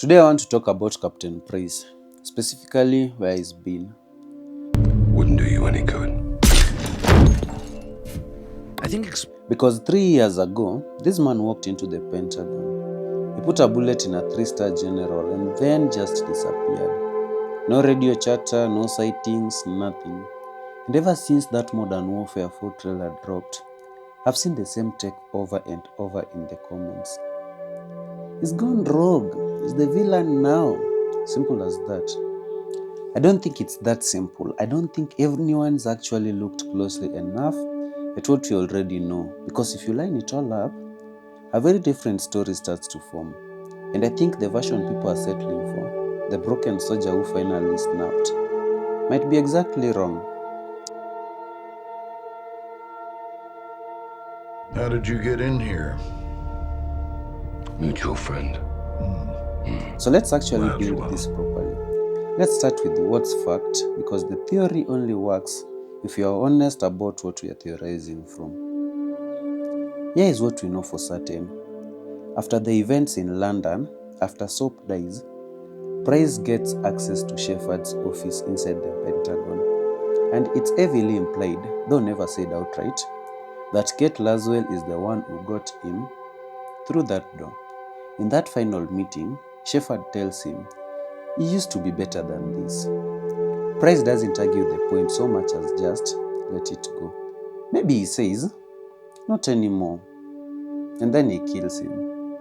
Today I want to talk about Captain Price, specifically where he's been. Wouldn't do you any good. I think because 3 years ago, this man walked into the Pentagon. He put a bullet in a 3-star general and then just disappeared. No radio chatter, no sightings, nothing. And ever since that Modern Warfare 4 trailer dropped, I've seen the same take over and over in the comments. He's gone rogue. He's the villain now. Simple as that. I don't think it's that simple. I don't think anyone's actually looked closely enough at what we already know. Because if you line it all up, a very different story starts to form. And I think the version people are settling for, the broken soldier who finally snapped, might be exactly wrong. How did you get in here? Mutual friend. So let's actually build Lazwell. this properly. Let's start with what's fact, because the theory only works if you are honest about what we are theorizing from. Here is what we know for certain. After the events in London, after Soap dies, Price gets access to Shepard's office inside the Pentagon. And it's heavily implied, though never said outright, that Kate Lazwell is the one who got him through that door. In that final meeting, Shepard tells him, he used to be better than this. Price doesn't argue the point so much as just let it go. Maybe he says, not anymore. And then he kills him.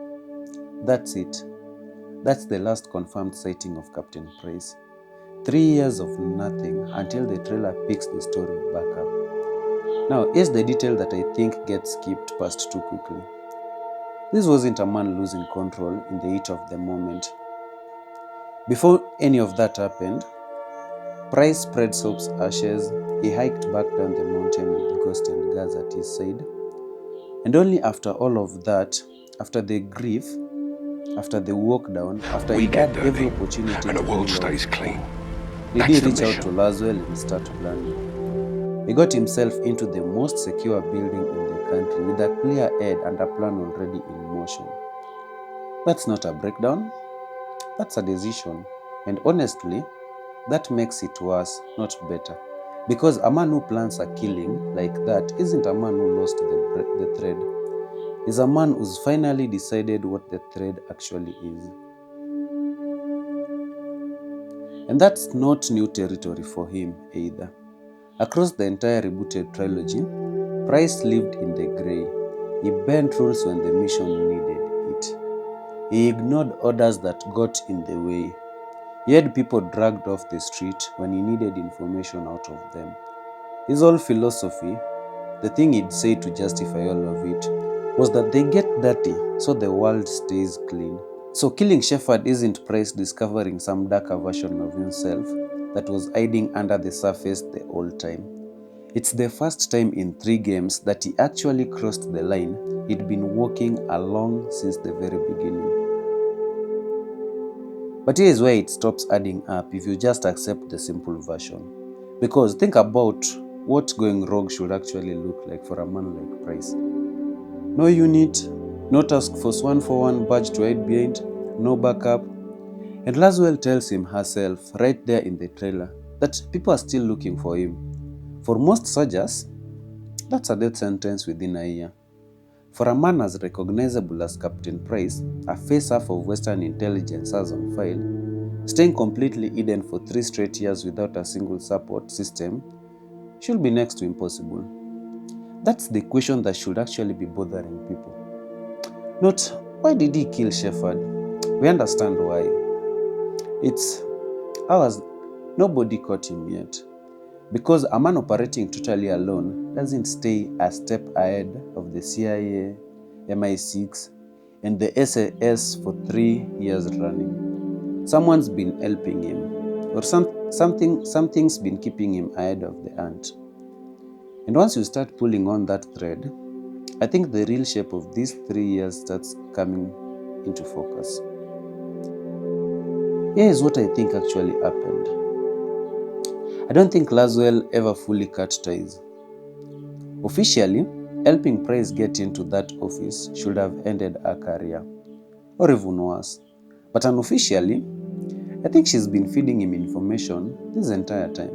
That's it. That's the last confirmed sighting of Captain Price. 3 years of nothing until the trailer picks the story back up. Now, here's the detail that I think gets skipped past too quickly. This wasn't a man losing control in the heat of the moment. Before any of that happened, Price spread Soap's ashes, he hiked back down the mountain with Ghost and Gaz at his side. And only after all of that, after the grief, after the walk down, after he had every opportunity and to the world heal stays off, clean. did he That's the reach out to mission. Lazwell and start planning. He got himself into the most secure building in the country with a clear head and a plan already in motion. That's not a breakdown, that's a decision. And honestly, that makes it worse, not better. Because a man who plans a killing like that isn't a man who lost the thread. He's a man who's finally decided what the thread actually is. And that's not new territory for him either. Across the entire rebooted trilogy, Price lived in the grey. He bent rules when the mission needed it. He ignored orders that got in the way. He had people dragged off the street when he needed information out of them. His whole philosophy, the thing he'd say to justify all of it, was that they get dirty so the world stays clean. So killing Shepard isn't Price discovering some darker version of himself that was hiding under the surface the whole time. It's the first time in 3 games that he actually crossed the line he'd been walking along since the very beginning. But here is where it stops adding up if you just accept the simple version. Because think about what going rogue should actually look like for a man like Price. No unit, no task force 141 badge to hide behind, no backup. And Lazwell tells him herself right there in the trailer that people are still looking for him. For most soldiers, that's a death sentence within a year. For a man as recognizable as Captain Price, a face-off of Western intelligence has on file, staying completely hidden for 3 straight years without a single support system should be next to impossible. That's the question that should actually be bothering people. Not, why did he kill Shepard? We understand why. It's, how has nobody caught him yet? Because a man operating totally alone doesn't stay a step ahead of the CIA, MI6, and the SAS for 3 years running. Someone's been helping him, or something's been keeping him ahead of the ant. And once you start pulling on that thread, I think the real shape of these 3 years starts coming into focus. Here is what I think actually happened. I don't think Lazwell ever fully cut ties. Officially, helping Price get into that office should have ended her career, or even worse. But unofficially, I think she's been feeding him information this entire time,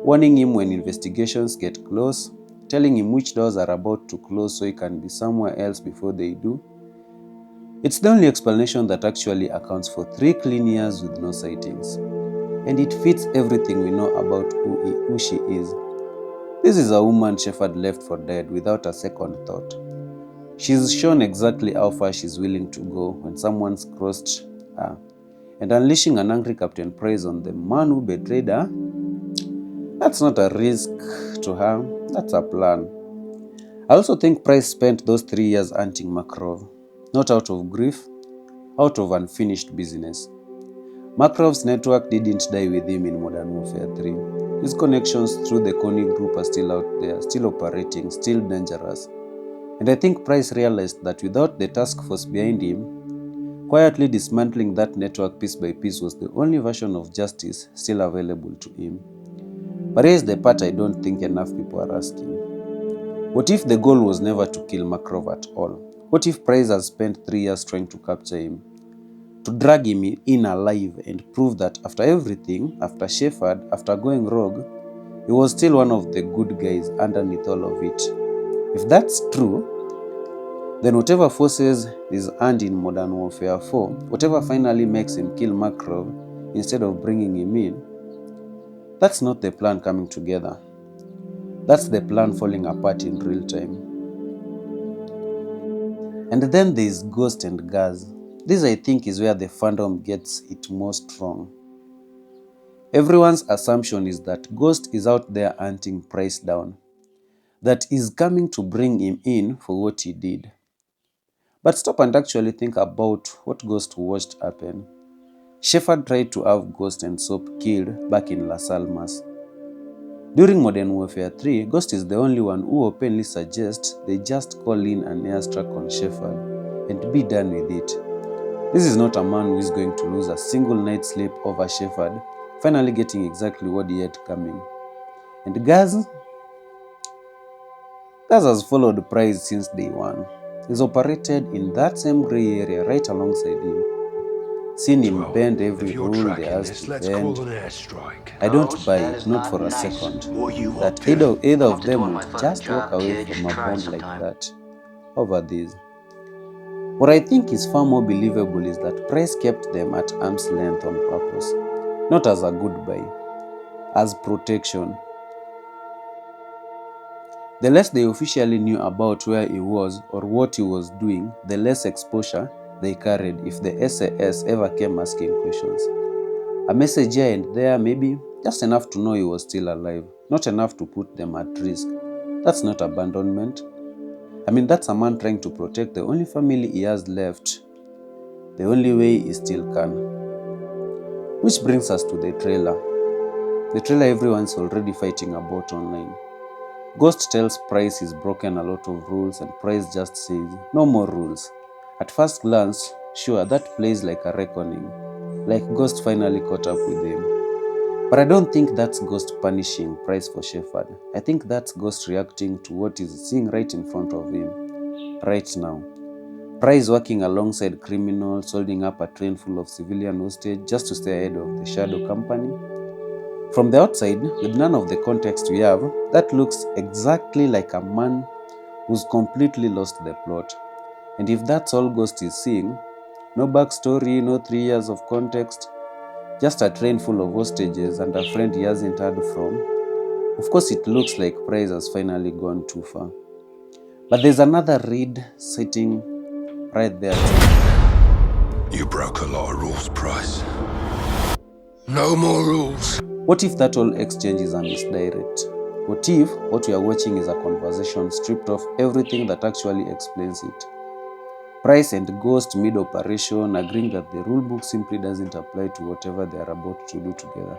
warning him when investigations get close, telling him which doors are about to close so he can be somewhere else before they do. It's the only explanation that actually accounts for 3 clean years with no sightings. And it fits everything we know about who she is. This is a woman Shepherd left for dead without a second thought. She's shown exactly how far she's willing to go when someone's crossed her. And unleashing an angry Captain Price on the man who betrayed her, that's not a risk to her, that's a plan. I also think Price spent those 3 years hunting Makarov, not out of grief, out of unfinished business. Makarov's network didn't die with him in Modern Warfare 3. His connections through the Connie group are still out there, still operating, still dangerous. And I think Price realized that without the task force behind him, quietly dismantling that network piece by piece was the only version of justice still available to him. But here's the part I don't think enough people are asking. What if the goal was never to kill Makarov at all? What if Price has spent 3 years trying to capture him? To drag him in alive and prove that after everything, after Shepherd, after going rogue, he was still one of the good guys underneath all of it. If that's true, then whatever forces his hand in Modern Warfare 4, whatever finally makes him kill Makarov instead of bringing him in, that's not the plan coming together. That's the plan falling apart in real time. And then there's Ghost and Gaz. This, I think, is where the fandom gets it most wrong. Everyone's assumption is that Ghost is out there hunting Price down, that is coming to bring him in for what he did. But stop and actually think about what Ghost watched happen. Shepherd tried to have Ghost and Soap killed back in Las Almas. During Modern Warfare 3, Ghost is the only one who openly suggests they just call in an airstrike on Shepherd and be done with it. This is not a man who is going to lose a single night's sleep over Shepherd, finally getting exactly what he had coming. And Gaz has followed Price since day one. He's operated in that same grey area right alongside him. Seen him bend every rule there has to bend. I don't buy it, not for a second, that either of them would just walk away from a bond like that over this. What I think is far more believable is that Price kept them at arm's length on purpose, not as a goodbye, as protection. The less they officially knew about where he was or what he was doing, the less exposure they carried if the SAS ever came asking questions. A message here and there, maybe, just enough to know he was still alive, not enough to put them at risk. That's not abandonment. I mean, that's a man trying to protect the only family he has left, the only way he still can. Which brings us to the trailer. The trailer everyone's already fighting about online. Ghost tells Price he's broken a lot of rules and Price just says, no more rules. At first glance, sure, that plays like a reckoning, like Ghost finally caught up with him. But I don't think that's Ghost punishing Price for Shepherd. I think that's Ghost reacting to what he's seeing right in front of him, right now. Price working alongside criminals, holding up a train full of civilian hostage just to stay ahead of the shadow company. From the outside, with none of the context we have, that looks exactly like a man who's completely lost the plot. And if that's all Ghost is seeing, no backstory, no 3 years of context, just a train full of hostages and a friend he hasn't heard from, of course it looks like Price has finally gone too far. But there's another read sitting right there too. You broke a lot of rules, Price. No more rules. What if that whole exchange is a misdirect? What if what we are watching is a conversation stripped of everything that actually explains it? Price and Ghost mid-operation agreeing that the rulebook simply doesn't apply to whatever they are about to do together.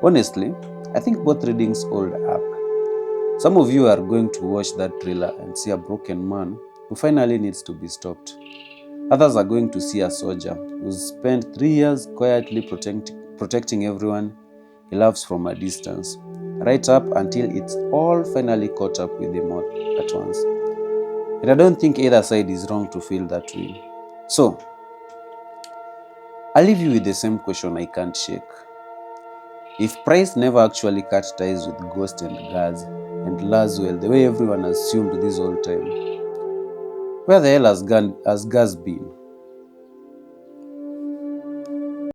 Honestly, I think both readings hold up. Some of you are going to watch that trailer and see a broken man who finally needs to be stopped. Others are going to see a soldier who's spent 3 years quietly protecting everyone he loves from a distance, right up until it's all finally caught up with him at once. And I don't think either side is wrong to feel that way. So, I'll leave you with the same question I can't shake. If Price never actually cut ties with Ghost and Gaz and Lazwell the way everyone assumed this whole time, where the hell has Gaz been?